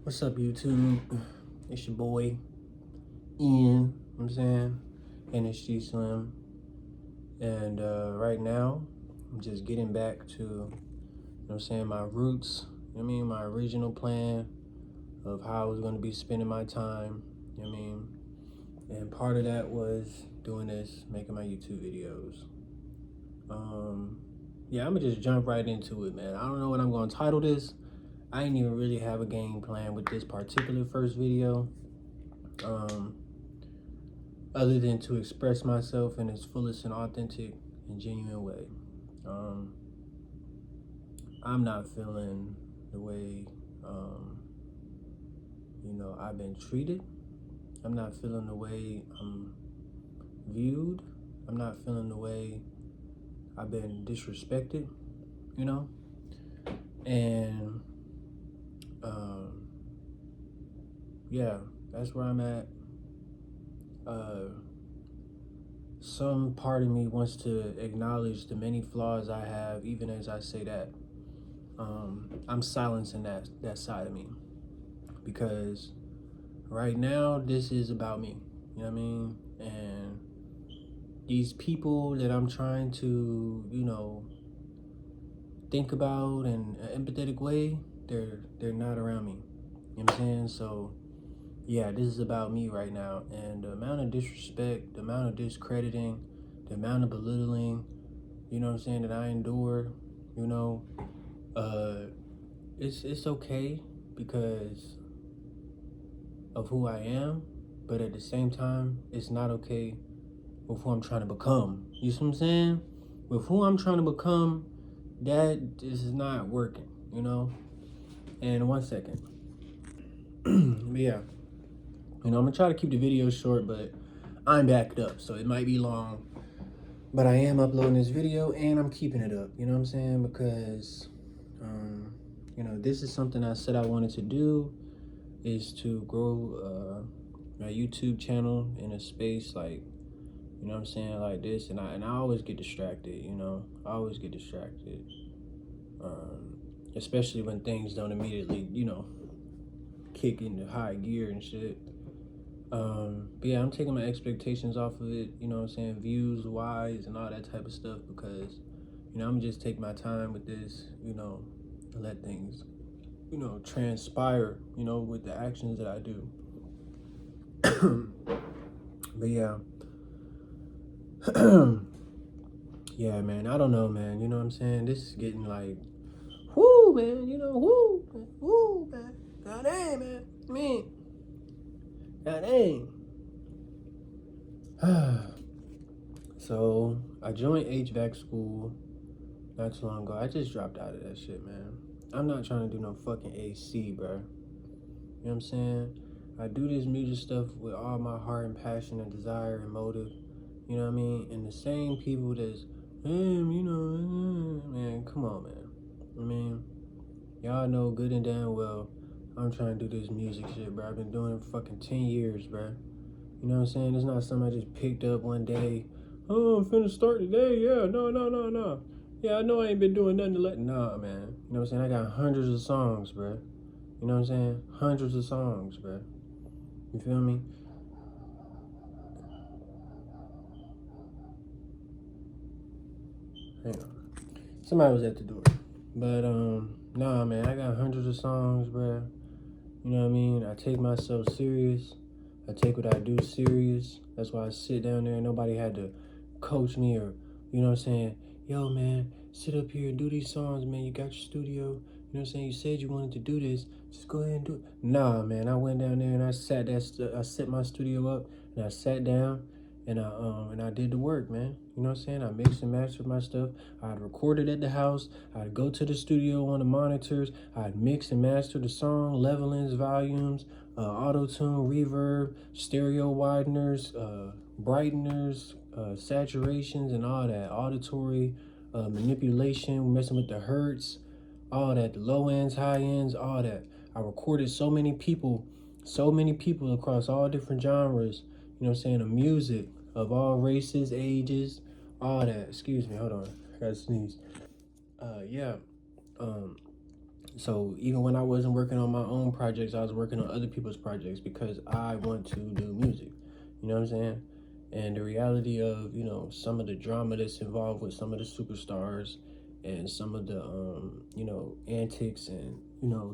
What's up, YouTube? It's your boy, Ian, you know what I'm saying? NSG Slim. And right now, I'm just getting back to, you know what I'm saying, my roots, you know what I mean? My original plan of how I was going to be spending my time, you know what I mean? And part of that was doing this, making my YouTube videos. Yeah, I'm going to just jump right into it, man. I don't know what I'm going to title this. I didn't even really have a game plan with this particular first video, other than to express myself in its fullest and authentic and genuine way. I'm not feeling the way, I've been treated. I'm not feeling the way I'm viewed. I'm not feeling the way I've been disrespected, you know? And yeah, that's where I'm at. Some part of me wants to acknowledge the many flaws I have, even as I say that. I'm silencing that side of me, because right now this is about me, you know what I mean? And these people that I'm trying to, think about in an empathetic way, they're not around me, you know what I'm saying? So yeah, this is about me right now, and the amount of disrespect, the amount of discrediting, the amount of belittling, you know what I'm saying, that I endure, it's okay because of who I am, but at the same time, it's not okay with who I'm trying to become. You see what I'm saying? With who I'm trying to become, that is not working, And 1 second. But yeah. I'm gonna try to keep the video short, but I'm backed up, so it might be long. But I am uploading this video and I'm keeping it up, you know what I'm saying? Because, this is something I said I wanted to do, is to grow my YouTube channel in a space like, you know what I'm saying, like this. And I always get distracted, I always get distracted. Especially when things don't immediately, kick into high gear and shit. But yeah, I'm taking my expectations off of it, you know what I'm saying, views wise and all that type of stuff, because, I'm gonna just take my time with this, let things, transpire, with the actions that I do. But yeah. Yeah, man, I don't know, man, you know what I'm saying? This is getting like, whoo, man, whoo, man. God dang, man. God dang. So I joined HVAC school not too long ago. I just dropped out of that shit, man. I'm not trying to do no fucking AC, bro. You know what I'm saying? I do this music stuff with all my heart and passion and desire and motive. You know what I mean? And the same people that's, man, come on, man. I mean, y'all know good and damn well I'm trying to do this music shit, bro. I've been doing it for fucking 10 years, bro. You know what I'm saying? It's not something I just picked up one day. Oh, I'm finna start today. Yeah, no. Yeah, I know I ain't been doing nothing to let. Nah, man. You know what I'm saying? I got hundreds of songs, bro. You know what I'm saying? Hundreds of songs, bro. You feel me? Hang on. Somebody was at the door. But, nah, man. I got hundreds of songs, bro. You know what I mean? I take myself serious. I take what I do serious. That's why I sit down there and nobody had to coach me or, you know what I'm saying? Yo, man, sit up here and do these songs, man. You got your studio. You know what I'm saying? You said you wanted to do this. Just go ahead and do it. Nah, man. I went down there and I set my studio up and I sat down and I did the work, man. You know what I'm saying? I mixed and mastered my stuff. I'd record it at the house. I'd go to the studio on the monitors. I'd mix and master the song, levelings, volumes, auto-tune, reverb, stereo wideners, brighteners, saturations, and all that. Auditory manipulation, messing with the hertz, all that. The low ends, high ends, all that. I recorded so many people across all different genres, you know what I'm saying, of music, of all races, ages, all that. Excuse me, hold on. I gotta sneeze. Yeah. So even when I wasn't working on my own projects, I was working on other people's projects because I want to do music. You know what I'm saying? And the reality of, some of the drama that's involved with some of the superstars and some of the, antics and,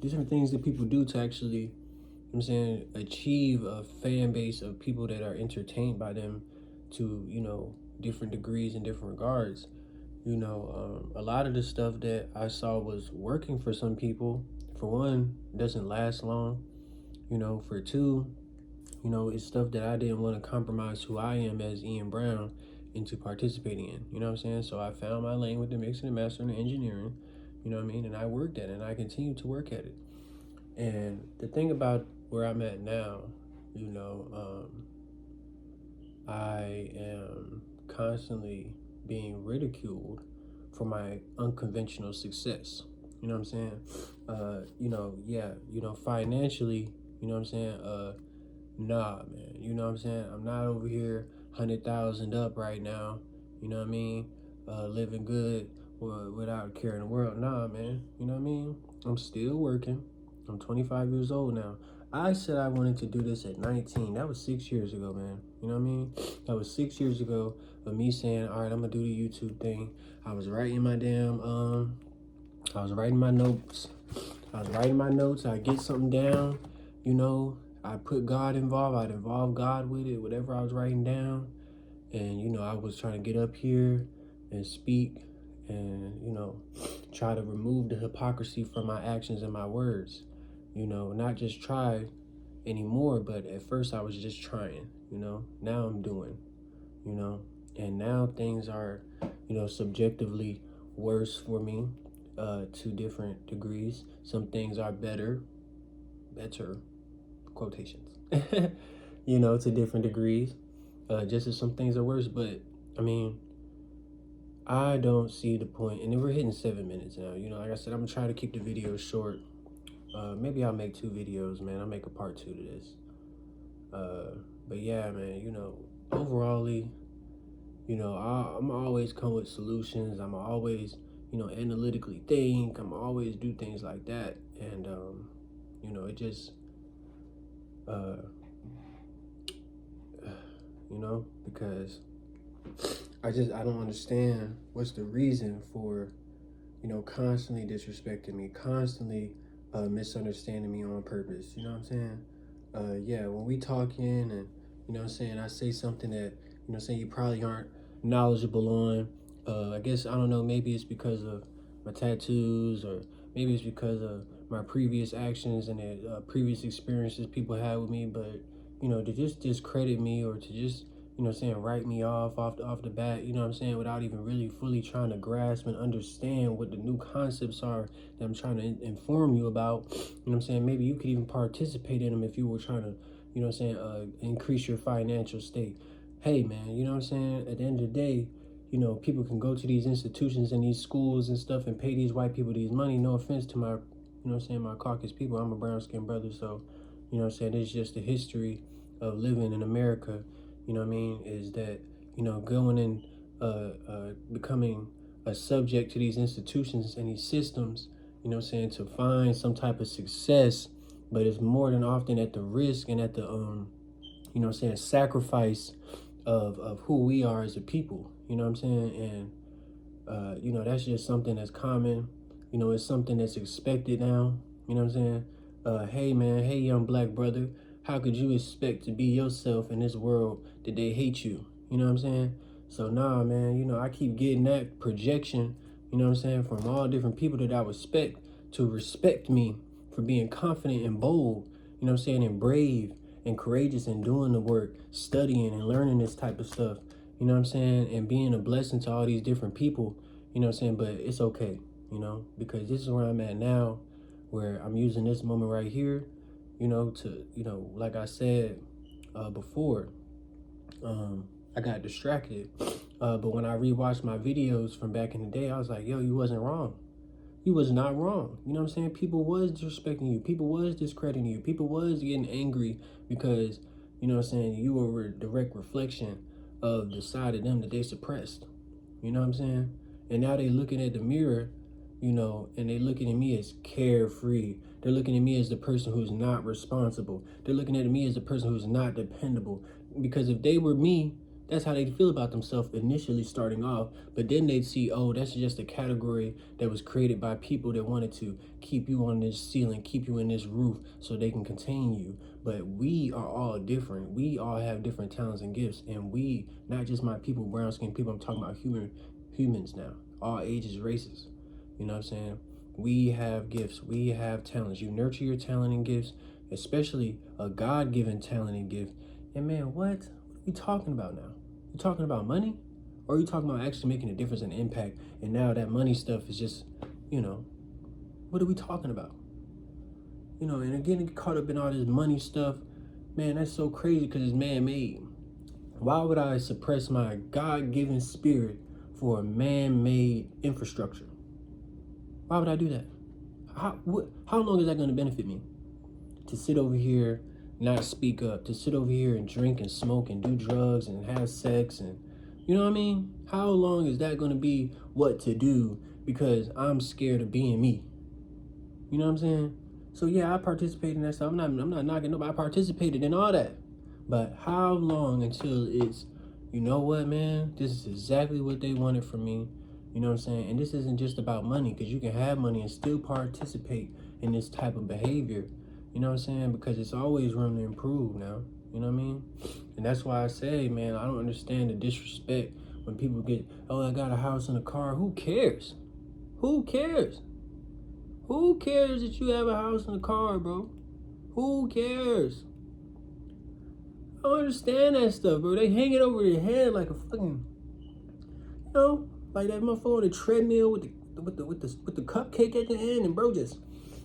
different things that people do to actually, I'm saying, achieve a fan base of people that are entertained by them to, different degrees in different regards. A lot of the stuff that I saw was working for some people. For one, doesn't last long. For two, it's stuff that I didn't want to compromise who I am as Ian Brown into participating in. You know what I'm saying? So I found my lane with the mixing and mastering and engineering. You know what I mean? And I worked at it, and I continue to work at it. And the thing about where I'm at now, I am constantly being ridiculed for my unconventional success. You know what I'm saying? Financially, you know what I'm saying? Nah, man. You know what I'm saying? I'm not over here 100,000 up right now. You know what I mean? Living good without a care in the world. Nah, man. You know what I mean? I'm still working. I'm 25 years old now. I said I wanted to do this at 19. That was 6 years ago, man. You know what I mean? That was 6 years ago of me saying, all right, I'm going to do the YouTube thing. I was writing my I was writing my notes. I get something down, I put God involved. I'd involve God with it, whatever I was writing down. And, I was trying to get up here and speak and, try to remove the hypocrisy from my actions and my words. Not just try anymore, but at first I was just trying, now I'm doing, and now things are, subjectively worse for me to different degrees. Some things are better, quotations, to different degrees, just as some things are worse. But I mean, I don't see the point, and we're hitting 7 minutes now. Like I said, I'm gonna try to keep the video short. Maybe I'll make 2 videos, man. I'll make a part 2 to this. But yeah, man, overallly, I'm always come with solutions. I'm always, analytically think. I'm always do things like that. And, it just, because I don't understand what's the reason for, constantly disrespecting me, constantly misunderstanding me on purpose. You know what I'm saying? Yeah, when we talking and, I say something that, you probably aren't knowledgeable on. I guess, I don't know, maybe it's because of my tattoos, or maybe it's because of my previous actions and the previous experiences people had with me. But, to just discredit me, or to just, write me off the bat, without even really fully trying to grasp and understand what the new concepts are that I'm trying to inform you about. Maybe you could even participate in them if you were trying to, increase your financial state. Hey, man, at the end of the day, people can go to these institutions and these schools and stuff and pay these white people these money. No offense to my, my Caucasus people. I'm a brown skinned brother. So, it's just the history of living in America, is that, going and becoming a subject to these institutions and these systems, to find some type of success, but it's more than often at the risk and at the, sacrifice of who we are as a people, and, that's just something that's common, it's something that's expected now, hey man, hey young black brother, how could you expect to be yourself in this world that they hate you? You know what I'm saying? So nah, man, I keep getting that projection, from all different people that I respect to respect me for being confident and bold, and brave and courageous and doing the work, studying and learning this type of stuff, and being a blessing to all these different people, but it's okay, because this is where I'm at now, where I'm using this moment right here, to, like I said before, I got distracted. But when I rewatched my videos from back in the day, I was like, yo, you wasn't wrong. You was not wrong. You know what I'm saying? People was disrespecting you. People was discrediting you. People was getting angry because, you were a direct reflection of the side of them that they suppressed. You know what I'm saying? And now they looking at the mirror, you know, and they're looking at me as carefree. They're looking at me as the person who's not responsible. They're looking at me as the person who's not dependable. Because if they were me, that's how they'd feel about themselves initially starting off. But then they'd see, oh, that's just a category that was created by people that wanted to keep you on this ceiling, keep you in this roof so they can contain you. But we are all different. We all have different talents and gifts. And we, not just my people, brown skinned people, I'm talking about humans now, all ages, races. You know what I'm saying? We have gifts. We have talents. You nurture your talent and gifts, especially a God-given talent and gift. And man, what are we talking about now? You talking about money? Or are you talking about actually making a difference and impact? And now that money stuff is just, you know, what are we talking about? You know, and again, get caught up in all this money stuff. Man, that's so crazy because it's man-made. Why would I suppress my God-given spirit for a man-made infrastructure? Why would I do that? How long is that going to benefit me? To sit over here, not speak up, to sit over here and drink and smoke and do drugs and have sex and, you know what I mean? How long is that going to be what to do because I'm scared of being me? You know what I'm saying? So yeah, I participated in that stuff. I'm not knocking nobody. I participated in all that. But how long until it's, you know what, man? This is exactly what they wanted from me. You know what I'm saying? And this isn't just about money, because you can have money and still participate in this type of behavior. You know what I'm saying? Because it's always room to improve now. You know what I mean? And that's why I say, man, I don't understand the disrespect when people get, oh, I got a house and a car. Who cares? Who cares? Who cares that you have a house and a car, bro? Who cares? I don't understand that stuff, bro. They hang it over their head like a fucking, you know, like that motherfucker on the treadmill with the cupcake at the end, and bro just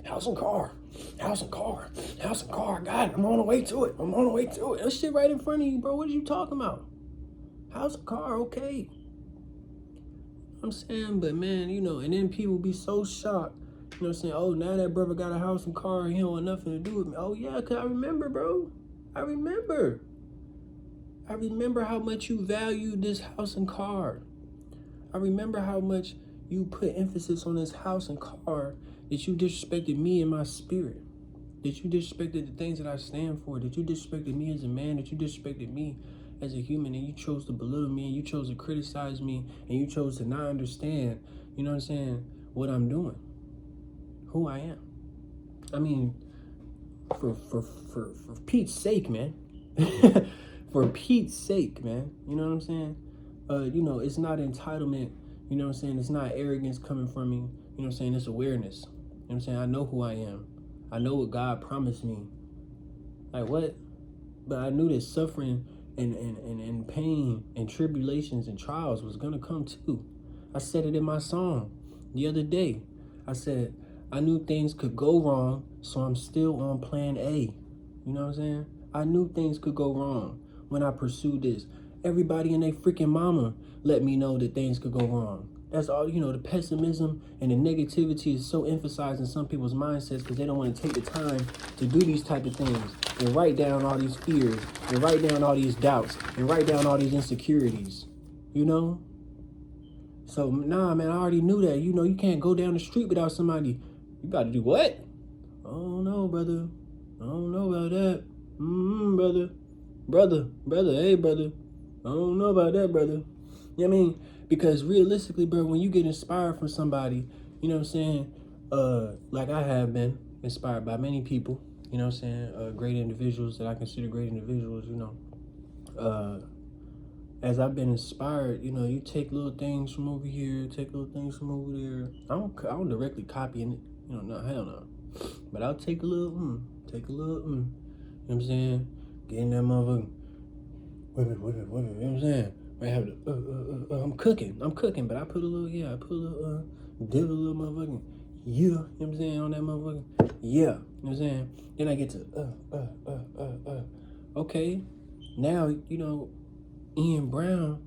house and car, house and car, house and car. Got it. I'm on the way to it. I'm on the way to it. That shit right in front of you, bro. What are you talking about? House and car, okay. I'm saying, but man, you know, and then people be so shocked. You know what I'm saying? Oh, now that brother got a house and car and he don't want nothing to do with me. Oh yeah, cause I remember, bro. I remember how much you valued this house and car. I remember how much you put emphasis on this house and car, that you disrespected me and my spirit, that you disrespected the things that I stand for, that you disrespected me as a man, that you disrespected me as a human, and you chose to belittle me, and you chose to criticize me, and you chose to not understand, you know what I'm saying, what I'm doing, who I am. I mean, for Pete's sake, man. For Pete's sake, man. You know what I'm saying? You know, it's not entitlement. You know what I'm saying? It's not arrogance coming from me. You know what I'm saying? It's awareness. You know what I'm saying? I know who I am. I know what God promised me. Like what? But I knew that suffering and pain and tribulations and trials was going to come too. I said it in my song the other day. I said, I knew things could go wrong, so I'm still on plan A. You know what I'm saying? I knew things could go wrong when I pursued this. Everybody and their freaking mama let me know that things could go wrong. That's all, you know, the pessimism and the negativity is so emphasized in some people's mindsets because they don't want to take the time to do these type of things and write down all these fears and write down all these doubts and write down all these insecurities, you know? So, nah, man, I already knew that. You know, you can't go down the street without somebody. You got to do what? I don't know, brother. I don't know about that. Brother. Hey, brother. I don't know about that, brother. You know what I mean? Because realistically, bro, when you get inspired from somebody, you know what I'm saying? Like I have been inspired by many people, you know what I'm saying? Great individuals that I consider great individuals, you know. As I've been inspired, you know, you take little things from over here, take little things from over there. I don't directly copy it, you know, no, hell no. But I'll take a little, you know what I'm saying? Get in that motherfucker. Whip it, you know what I'm saying? I have the, I'm cooking, but I put a little, div a little motherfucking, you know what I'm saying, on that motherfucker, you know what I'm saying? Then I get to, okay, now, you know, Ian Brown,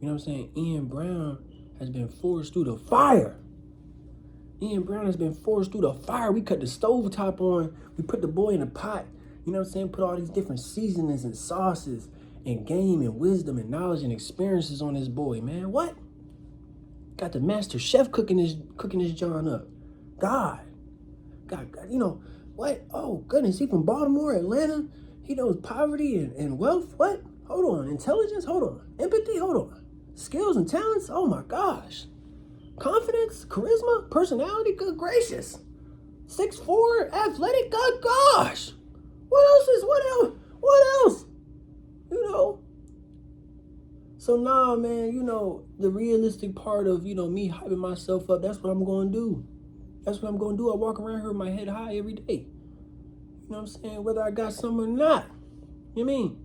you know what I'm saying? Ian Brown has been forced through the fire. Ian Brown has been forced through the fire. We cut the stove top on, we put the boy in a pot, you know what I'm saying? Put all these different seasonings and sauces and game and wisdom and knowledge and experiences on this boy, man. What? Got the master chef cooking this John up. God, you know, what? Oh, goodness, he from Baltimore, Atlanta. He knows poverty and wealth. What? Hold on. Intelligence? Hold on. Empathy? Hold on. Skills and talents? Oh, my gosh. Confidence? Charisma? Personality? Good gracious. 6'4", athletic? Good gosh. What else? What else? You know? So, nah, man, you know, the realistic part of, you know, me hyping myself up, that's what I'm going to do. That's what I'm going to do. I walk around here with my head high every day. You know what I'm saying? Whether I got some or not. You know what I mean?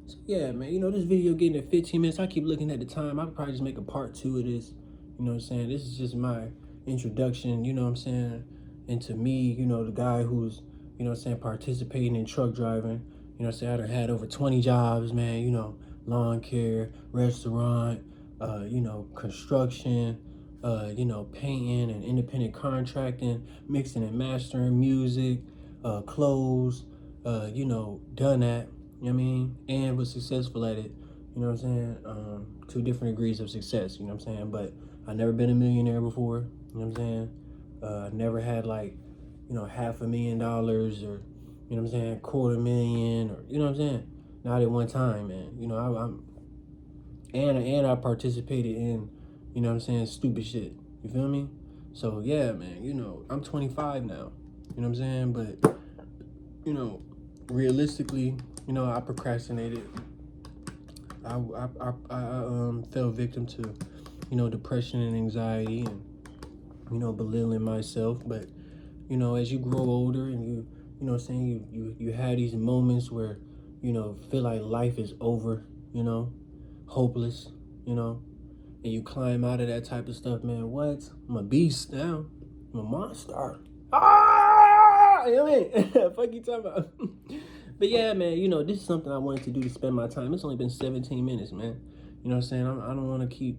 So, yeah, man. You know, this video getting at 15 minutes. I keep looking at the time. I'll probably just make a part 2 of this. You know what I'm saying? This is just my introduction, you know what I'm saying? Into me, you know, the guy who's, you know what I'm saying, participating in truck driving. You know what I'm saying? I done had over 20 jobs, man. You know, lawn care, restaurant, you know, construction, you know, painting and independent contracting, mixing and mastering music, clothes, you know, done that, you know what I mean? And was successful at it, you know what I'm saying? 2 different degrees of success, you know what I'm saying? But I never been a millionaire before, you know what I'm saying? Never had like, you know, $500,000 or, you know what I'm saying, $250,000 or, you know what I'm saying? Not at one time, man. You know, I participated in, you know what I'm saying, stupid shit. You feel me? So yeah, man, you know, I'm 25 now. You know what I'm saying? But, you know, realistically, you know, I procrastinated. I fell victim to, you know, depression and anxiety and, you know, belittling myself. But, you know, as you grow older and you know what I'm saying, you have these moments where, you know, feel like life is over, you know, hopeless, you know, and you climb out of that type of stuff, man. What? I'm a beast now. I'm a monster. Ah! You know what I mean? Fuck you talking about? But yeah, man, you know, this is something I wanted to do to spend my time. It's only been 17 minutes, man. You know what I'm saying? I don't want to keep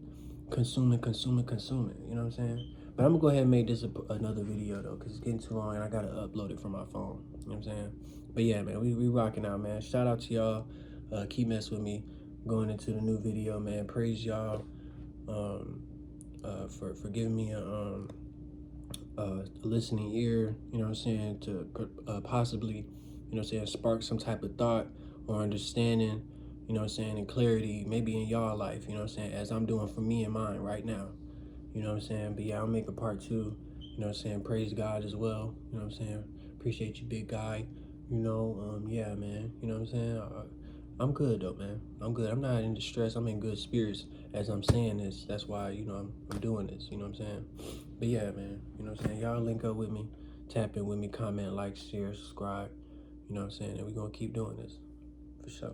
consuming. You know what I'm saying? But I'm going to go ahead and make this another video, though, because it's getting too long, and I got to upload it from my phone. You know what I'm saying? But yeah, man, we rocking out, man. Shout out to y'all. Keep messing with me going into the new video, man. Praise y'all for giving me a listening ear, you know what I'm saying, to possibly, you know what I'm saying, spark some type of thought or understanding, you know what I'm saying, and clarity maybe in y'all life, you know what I'm saying, as I'm doing for me and mine right now, you know what I'm saying. But yeah, I'll make a part 2, you know what I'm saying. Praise God as well, you know what I'm saying. Appreciate you, big guy, you know. Yeah, man, you know what I'm saying. I'm good though, man. I'm good. I'm not in distress. I'm in good spirits as I'm saying this. That's why, you know, I'm doing this, you know what I'm saying. But yeah, man, you know what I'm saying. Y'all link up with me, tap in with me, comment, like, share, subscribe, you know what I'm saying. And we're gonna keep doing this for sure.